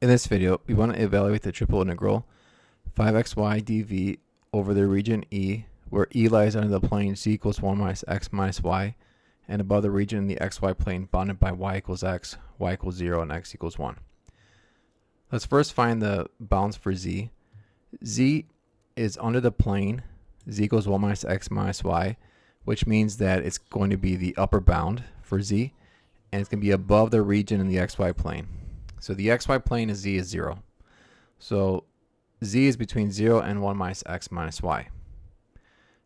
In this video, we want to evaluate the triple integral 5xy dv over the region E, where E lies under the plane z equals 1 minus x minus y, and above the region in the xy plane bounded by y equals x, y equals 0, and x equals 1. Let's first find the bounds for z. Z is under the plane z equals 1 minus x minus y, which means that it's going to be the upper bound for z, and it's going to be above the region in the xy plane. So the xy plane is z is 0. So z is between 0 and 1 minus x minus y.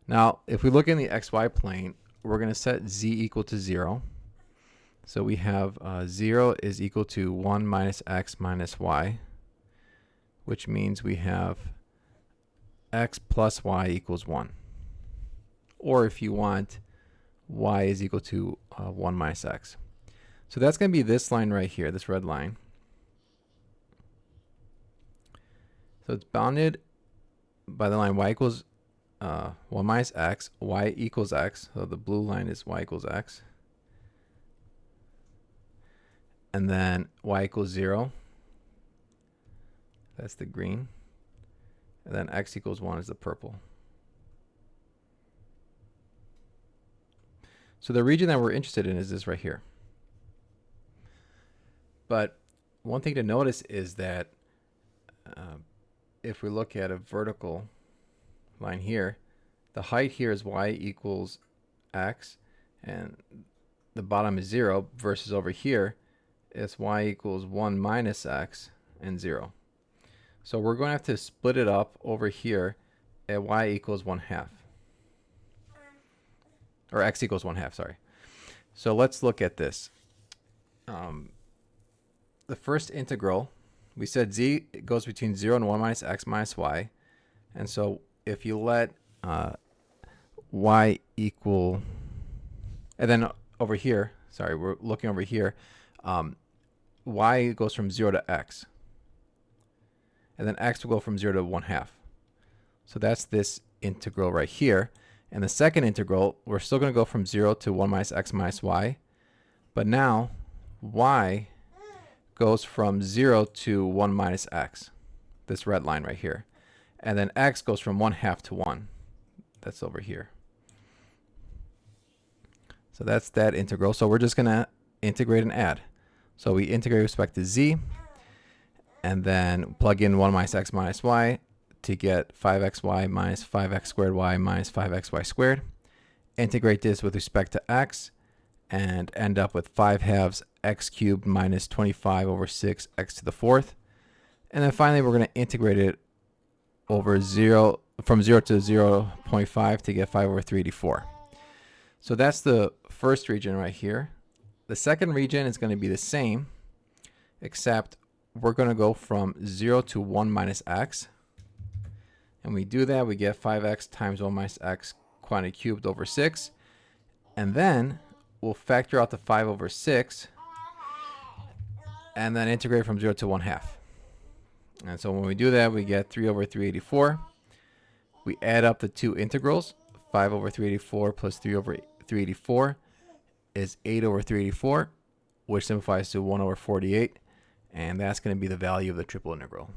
Now, if we look in the xy plane, we're going to set z equal to 0. So we have 0 is equal to 1 minus x minus y, which means we have x plus y equals 1. Or if you want, y is equal to 1 minus x. So that's going to be this line right here, this red line. So it's bounded by the line y equals 1 minus x, y equals x. So the blue line is y equals x. And then y equals 0. That's the green. And then x equals 1 is the purple. So the region that we're interested in is this right here. But one thing to notice is that if we look at a vertical line here, the height here is y equals x, and the bottom is 0, versus over here, it's y equals 1 minus x and 0. So we're going to have to split it up over here at y equals 1/2. Or x equals 1/2, sorry. So let's look at this. The first integral, we said z goes between 0 and 1 minus x minus y. And so if you let y equal, and then over here, sorry, we're looking over here, y goes from 0 to x. And then x will go from 0 to 1/2. So that's this integral right here. And the second integral, we're still going to go from 0 to 1 minus x minus y. But now y goes from 0 to 1 minus x, this red line right here. And then x goes from 1/2 to 1. That's over here. So that's that integral. So we're just going to integrate and add. So we integrate with respect to z, and then plug in 1 minus x minus y to get 5xy minus 5x squared y minus 5xy squared. Integrate this with respect to x, and end up with 5/2 x cubed minus 25 over 6 x to the 4th. And then finally, we're going to integrate it over 0 from 0 to 0.5 to get 5 over 384. So that's the first region right here. The second region is going to be the same, except we're going to go from 0 to 1 minus x. And we do that, we get 5x times 1 minus x quantity cubed over 6. And then we'll factor out the 5 over 6 and then integrate from 0 to 1/2. And so when we do that, we get 3 over 384. We add up the two integrals. 5 over 384 plus 3 over 384 is 8 over 384, which simplifies to 1 over 48. And that's going to be the value of the triple integral.